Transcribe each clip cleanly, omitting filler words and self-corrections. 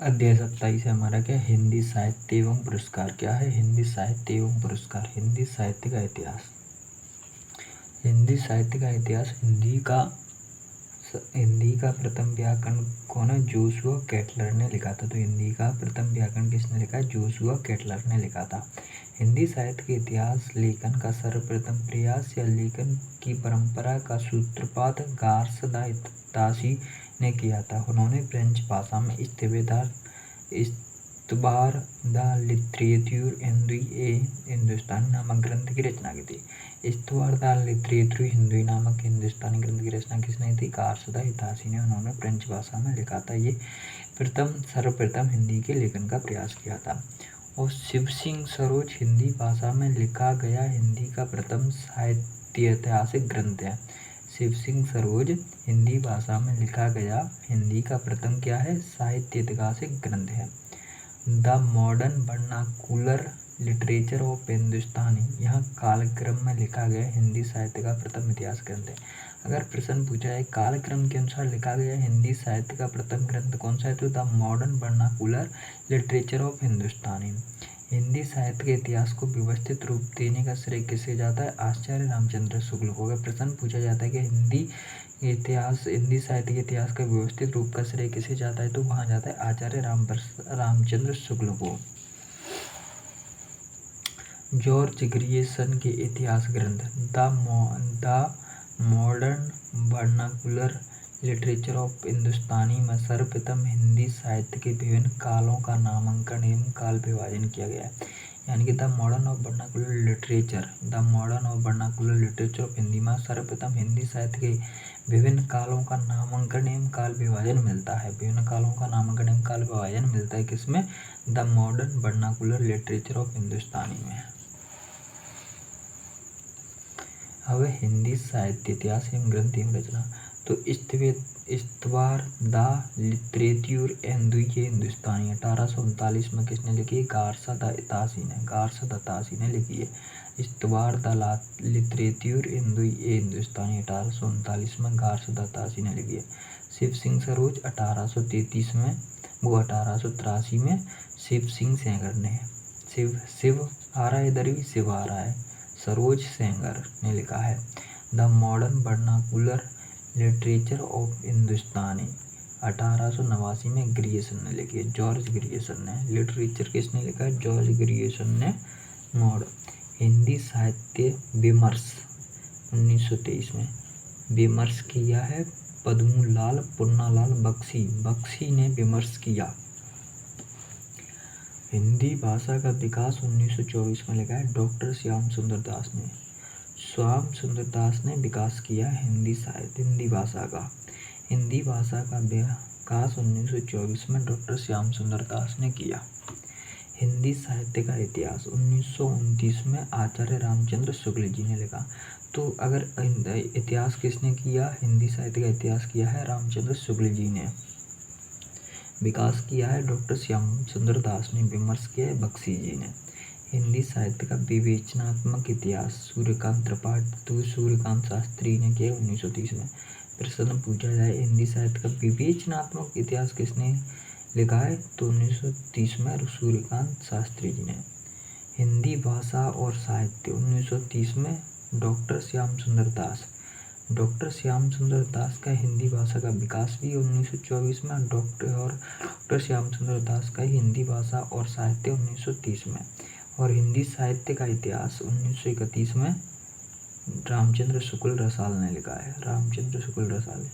अध्याय 27 है हमारा। क्या हिंदी साहित्य एवं पुरस्कार। क्या है हिंदी साहित्य एवं पुरस्कार। हिंदी साहित्य का इतिहास। हिंदी साहित्य का इतिहास। हिंदी का प्रथम व्याकरण कौन है? जोशुआ केटलर ने लिखा था। तो हिंदी का प्रथम व्याकरण किसने लिखा है? जोशुआ केटलर ने लिखा था। हिंदी साहित्य के इतिहास लेखन का सर्वप्रथम प्रयास या लेखन की परंपरा का सूत्रपात गार्सदासी ने किया था। उन्होंने फ्रेंच भाषा में इस्तबार द लिटरेचर हिंदुस्तानी नामक ग्रंथ की रचना की थी। इस्तबार द लिटरेचर हिंदुई नामक हिंदुस्तानी ग्रंथ की रचना किसने की? गार्सदासी ने। उन्होंने फ्रेंच भाषा में लिखा था। ये सर्वप्रथम हिंदी के लेखन का प्रयास किया था। और शिव सिंह सरोज हिंदी भाषा में लिखा गया हिंदी का प्रथम साहित्य ऐतिहासिक ग्रंथ है। शिव सिंह सरोज हिंदी भाषा में लिखा गया हिंदी का प्रथम क्या है? साहित्य ऐतिहासिक ग्रंथ है। The modern vernacular literature of Hindustani यह कालक्रम में लिखा गया हिंदी साहित्य का प्रथम इतिहास ग्रंथ है। अगर प्रश्न पूछा है कालक्रम के अनुसार लिखा गया हिंदी साहित्य का प्रथम ग्रंथ कौन सा है, तो the modern vernacular literature of Hindustani. Hindi साहित्य के इतिहास को व्यवस्थित रूप देने का श्रेय किसे जाता है? आचार्य रामचंद्र शुक्ल को। अगर प्रश्न पूछा जाता है कि हिंदी साहित्य के इतिहास का व्यवस्थित रूप का श्रेय किसे जाता है, तो वहाँ जाता है आचार्य रामचंद्र शुक्ल को। जॉर्ज ग्रियर्सन के इतिहास ग्रंथ the modern vernacular literature of Hindustani में सर्वप्रथम हिंदी साहित्य के विभिन्न कालों का नामांकन एवं काल विभाजन किया गया है। यानी कि the modern of vernacular literature of Hindi में सर्वप्रथम हिंदी साहित्य के विभिन्न कालों का नामांकन एवं काल विभाजन मिलता है। विभिन्न कालों का नामांकन एवं काल विभाजन मिलता है किसमें? The modern vernacular literature of Hindustani में। अब हिंदी साहित्य इतिहास एवं ग्रंथ एवं रचना। तो इस्तबार द लिटरेचर हिंदुस्तानी 1839 में किसने लिखी है? गार्सदासी ने लिखी है। इस्तबार द लिटरेचर हिंदुस्तानी 1839 में गार्सदासी ने लिखी है। शिव सिंह सरोज 1833 में, वो 1883 में शिव सिंह सेंगर ने, शिव आ रहा है इधर भी, शिव आ रहा है, सरोज सेंगर ने लिखा है। The modern vernacular literature of Hindustani 1889 में ग्रियर्सन ने लिखी है। जॉर्ज ग्रियर्सन ने। लिटरेचर किसने लिखा है? जॉर्ज ग्रियर्सन ने। हिंदी साहित्य विमर्श 1923 में विमर्श किया है पद्मूलाल पुन्नालाल बख्शी ने विमर्श किया। हिंदी भाषा का विकास 1924 में लिखा है डॉक्टर श्याम सुंदर दास ने विकास किया हिंदी भाषा का। हिंदी भाषा का विकास 1924 में डॉक्टर श्याम सुंदर दास ने किया। हिंदी साहित्य का इतिहास 1929 में आचार्य रामचंद्र शुक्ल जी ने लिखा। तो अगर इतिहास किसने किया? हिंदी साहित्य का इतिहास किया है रामचंद्र शुक्ल जी ने। विकास किया है डॉक्टर श्याम सुंदर दास ने। विमर्श किया है बख्शी जी ने। हिंदी साहित्य का विवेचनात्मक इतिहास सूर्यकांत शास्त्री ने किया 1930 में। प्रश्न पूछा जाए हिंदी साहित्य का विवेचनात्मक इतिहास किसने लिखा है, तो 1930 में सूर्यकांत शास्त्री जी ने। हिंदी भाषा और साहित्य 1930 में डॉक्टर श्याम सुंदर दास का हिंदी भाषा का विकास भी 1924 में डॉक्टर श्याम सुंदर दास का हिंदी भाषा और साहित्य 1930 में। और हिंदी साहित्य का इतिहास 1931 में रामचंद्र शुक्ल रसाल ने लिखा है। रामचंद्र शुक्ल रसाल।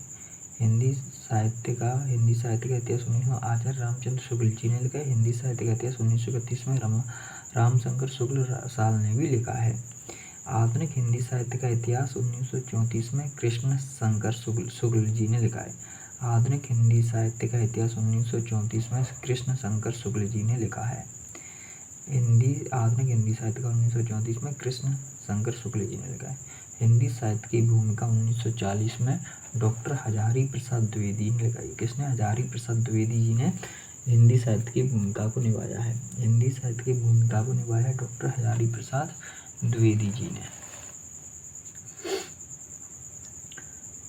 हिंदी साहित्य का इतिहास आचार्य रामचंद्र शुक्ल जी ने लिखा है। हिंदी साहित्य का इतिहास 1931 में रामशंकर शुक्ल रसाल ने भी लिखा है। आधुनिक हिंदी साहित्य का इतिहास 1934 में कृष्ण शंकर शुक्ल जी ने लिखा है। आधुनिक हिंदी साहित्य का इतिहास 1934 में कृष्ण शंकर शुक्ल जी ने लिखा है। आधुनिक हिंदी साहित्य का 1934 में कृष्ण शंकर शुक्ल जी ने लिखा है। हिंदी साहित्य की भूमिका 1940 में डॉक्टर हजारी प्रसाद द्विवेदी ने लिखा है। किसने? हजारी प्रसाद द्विवेदी जी ने हिंदी साहित्य की भूमिका को निभाया है। हिंदी साहित्य की भूमिका को निभाया है डॉक्टर हजारी प्रसाद द्विवेदी जी ने।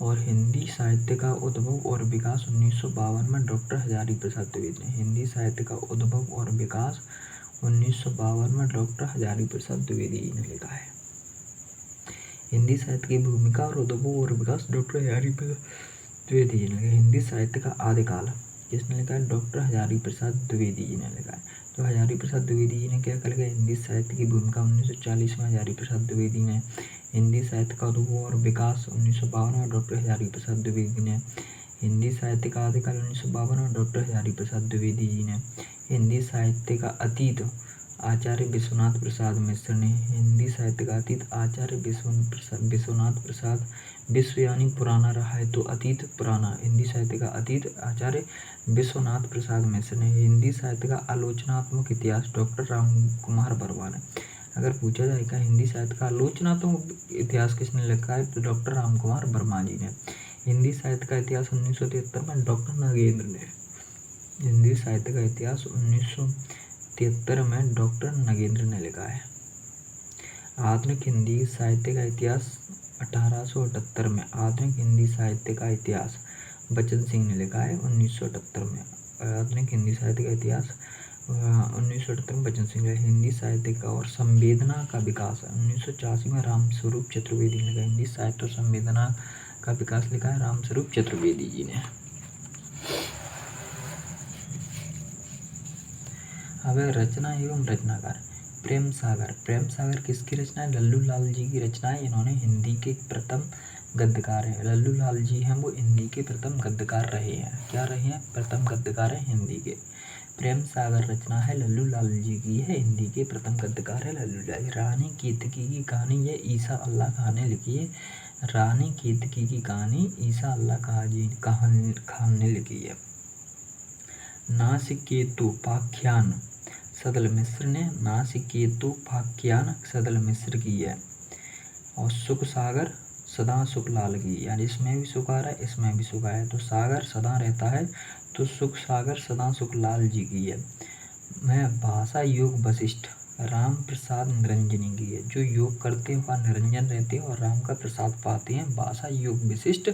और हिंदी साहित्य का उद्भव और विकास 1952 में डॉक्टर हजारी प्रसाद द्विवेदी ने। हिंदी साहित्य का उद्भव और विकास 1952 में डॉक्टर हजारी प्रसाद द्विवेदी जी ने लिखा है। हिंदी साहित्य की भूमिका और उद्भव और विकास डॉक्टर हजारी प्रसाद द्विवेदी जी ने लिखा है। हिंदी साहित्य का आदिकाल किसने लिखा है? डॉक्टर हजारी प्रसाद द्विवेदी जी ने लिखा है। तो हजारी प्रसाद द्विवेदी जी ने क्या लिखा? हिंदी साहित्य की भूमिका 1940 में हजारी प्रसाद द्विवेदी ने। हिंदी साहित्य का उद्भव और विकास 1952 में डॉक्टर हजारी प्रसाद द्विवेदी ने। हिंदी साहित्य का आदिकाल 1952 में डॉक्टर हजारी प्रसाद द्विवेदी जी ने। हिंदी साहित्य का अतीत आचार्य विश्वनाथ प्रसाद मिश्र ने। हिंदी साहित्य का अतीत आचार्य विश्वनाथ प्रसाद विश्व यानी पुराना रहा है तो अतीत पुराना। हिंदी साहित्य का अतीत आचार्य विश्वनाथ प्रसाद मिश्र ने। हिंदी साहित्य का आलोचनात्मक इतिहास डॉक्टर राम कुमार वर्मा ने। अगर पूछा जाएगा हिंदी साहित्य का आलोचनात्मक इतिहास किसने लिखा है? तो डॉक्टर राम कुमार वर्मा जी ने। हिंदी साहित्य का इतिहास 1973 में डॉक्टर नगेंद्र ने। हिंदी साहित्य का इतिहास 1973 में डॉक्टर नगेंद्र ने लिखा है। आधुनिक हिंदी साहित्य का इतिहास 1878 में। आधुनिक हिंदी साहित्य का इतिहास बचन सिंह ने लिखा है 1978 में। आधुनिक हिंदी साहित्य का इतिहास 1978 में बचन सिंह ने। हिंदी साहित्य का और संवेदना का विकास 1984 में रामस्वरूप चतुर्वेदी ने लिखा। हिंदी साहित्य और संवेदना का विकास लिखा है रामस्वरूप चतुर्वेदी जी ने। अब रचना एवं रचनाकार प्रेम सागर। प्रेम सागर किसकी रचना है? लल्लू लाल जी की रचना है। इन्होंने हिंदी के प्रथम गद्यकार हैं। लल्लू लाल जी हैं वो हिंदी के प्रथम गद्यकार रहे हैं। क्या रहे हैं? प्रथम गद्यकार हैं हिंदी के। प्रेम सागर रचना है लल्लू लाल जी की है। हिंदी के प्रथम गद्यकार है लल्लू लाल। रानी केतकी की कहानी ये ईसा अल्लाह खान ने लिखी है। रानी केतकी की कहानी ईसा अल्लाह खान ने लिखी है। नासिकेतुपाख्यान सदल मिश्र ने। नासिकेतुपाख्यान सदल मिश्र की है। और सुख सागर सदा सुख लाल की, यानी इसमें भी सुख आ रहा है इसमें भी सुख आया, तो सागर सदा रहता है तो सुख सागर सदा सुख लाल जी की है। मैं भाषा योग वशिष्ठ राम प्रसाद निरंजनी की है। जो योग करते हैं वह निरंजन रहते हैं और राम का प्रसाद पाते हैं। भाषा योग विशिष्ट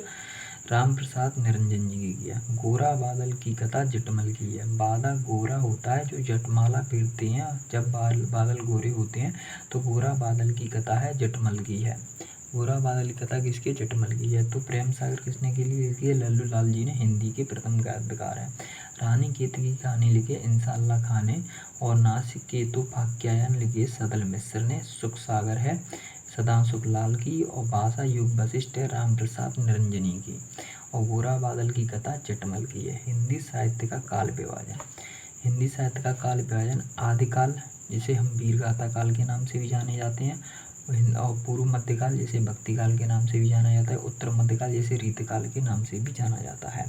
राम प्रसाद निरंजन जी की है। गोरा बादल की कथा जटमल की है। बादल गोरा होता है जो जटमाला फेरते हैं, जब बादल गोरे होते हैं तो गोरा बादल की कथा है जटमल की है। गोरा बादल की कथा किसकी? जटमल की है। तो प्रेम सागर किसने के लिए लिखी है? लल्लू लाल जी ने। हिंदी के प्रथम गद्यकार हैं। रानी केतकी की कहानी लिखी है ईसा अल्लाह खान ने और नासिकेतुपाख्यान लिखी है सदल मिश्र ने। सुख सागर है सदाशुख लाल की और भाषा युग वशिष्ठ है राम प्रसाद निरंजनी की और गोरा बादल की कथा जटमल की है। हिंदी साहित्य का काल विभाजन। हिंदी साहित्य का काल विभाजन आदिकाल जिसे हम वीरगाथा काल के नाम से भी जाने जाते हैं और पूर्व मध्यकाल जिसे भक्तिकाल के नाम से भी जाना जाता है, उत्तर मध्यकाल जिसे रीतकाल के नाम से भी जाना जाता है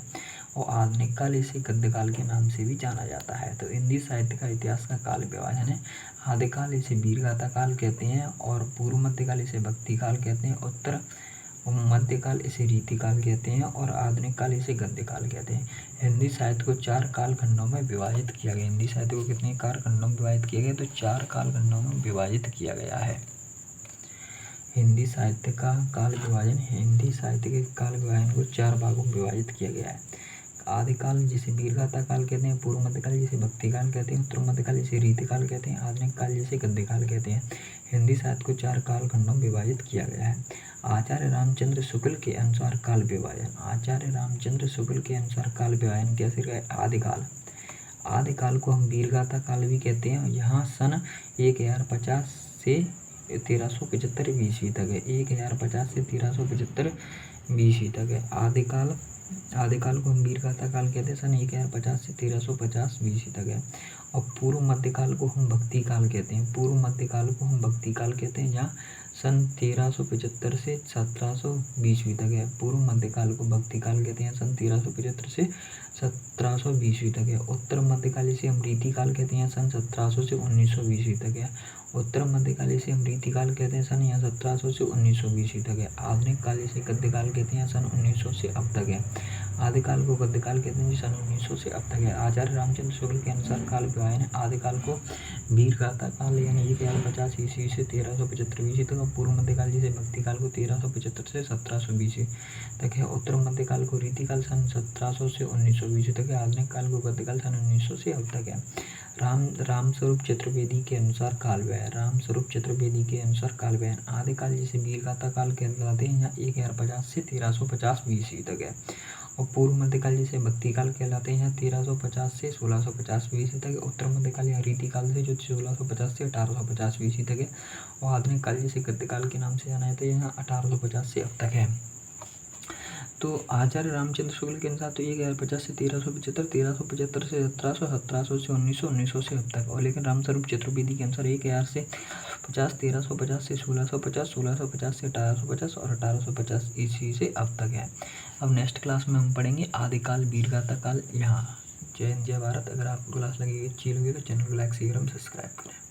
और आधुनिक काल इसे गद्यकाल के नाम से भी जाना जाता है। तो हिंदी साहित्य का इतिहास का काल विभाजन है। आदिकाल इसे वीरगाथा काल कहते हैं और पूर्व मध्यकाल इसे भक्तिकाल कहते हैं, उत्तर मध्यकाल इसे रीतिकाल कहते हैं और आधुनिक काल इसे गद्यकाल कहते हैं। हिंदी साहित्य को 4 कालखंडों में विभाजित किया गया। हिंदी साहित्य को कितने कालखंडों में विभाजित किया गया? तो 4 कालखंडों में विभाजित किया गया है। हिंदी साहित्य का काल विभाजन। हिंदी साहित्य के काल विभाजन को 4 भागों में विभाजित किया गया है। आदिकाल जिसे वीरगाथा काल कहते हैं, पूर्व मध्यकाल जिसे भक्तिकाल कहते हैं, उत्तर मध्यकाल जिसे रीतिकाल कहते हैं, आधुनिक काल जिसे गद्यकाल कहते हैं। हिंदी साहित्य को 4 कालखंडों में विभाजित किया गया है। आचार्य रामचंद्र शुक्ल के अनुसार काल विभाजन। आचार्य रामचंद्र शुक्ल के अनुसार काल विभाजन कैसे रहा? आदिकाल। आदिकाल को हम वीरगाथा काल भी कहते हैं। यहाँ सन 1050 से 1375 ईस्वी तक है। 1050 से 1375 ईस्वी तक है आदिकाल। आदिकाल को हम वीरगाथा काल कहते हैं। सन 1050 से 1350 ईस्वी तक है। और पूर्व मध्यकाल को हम भक्ति काल कहते हैं। पूर्व मध्यकाल को हम भक्ति काल कहते हैं जहाँ सन 1375 से 1720 ईस्वी तक है। पूर्व मध्यकाल को भक्ति काल कहते हैं। सन 1375 से 1720 ईस्वी तक है। उत्तर मध्यकाल इसे हम रीतिकाल कहते हैं। सन 1700 से 1920 ईस्वी तक है। उत्तर मध्यकाल इसे हम रीतिकाल कहते हैं। सन यहाँ 1700 से 1920 ईस्वी तक है। आधुनिक काल इसे गद्यकाल कहते हैं। सन 1900 से अब तक है। आदिकाल को गद्यकाल कहते हैं, सन 1900 से अब तक है। आचार्य रामचंद्र शुक्ल के अनुसार काल व्यवहार है आदिकाल को वीरगाथा काल यानी 1050 ईस्वी से 1375 ईस्वी तक, और पूर्व मध्यकाल जिसे भक्ति काल को 1375 से 1720 तक है। उत्तर मध्यकाल को रीतिकाल सन 1700 से 1920 तक है। आधुनिक काल को गद्यकाल सन 1900 से अब तक है। रामस्वरूप चतुर्वेदी के अनुसार काल व्यय, रामस्वरूप चतुर्वेदी के अनुसार काल व्यय आदिकाल जिसे वीरगाथा काल कहलाते हैं, यहाँ 1050 से 1350 ईस्वी तक है। और पूर्व मध्यकाल जिसे भक्ति काल कहलाते हैं, 1350 से 1650 ईस्वी तक है। उत्तर मध्यकाल या रीतिकाल से जो 1650 से 1850 ईस्वी तक है। और आधुनिक काल जिसे गद्यकाल के नाम से जाना जाता है, यहाँ 1850 से अब तक है। तो आचार्य रामचंद्र शुक्ल के अनुसार तो 1050 से 1375, 1375 से 1700, 1700 से 1900, 1900 से अब तक। और लेकिन रामस्वरूप चतुर्वेदी के अनुसार 1000 से 50, 1350 से 1650, 1650 से 1850 और 1850 ईस्वी से अब तक है। अब नेक्स्ट क्लास में हम पढ़ेंगे आदिकाल वीरगाथा काल। यहाँ जय हिंद जय भारत। अगर आपको क्लास लगी अच्छी लगी तो चैनल को लाइक शेयर एवं सब्सक्राइब करें।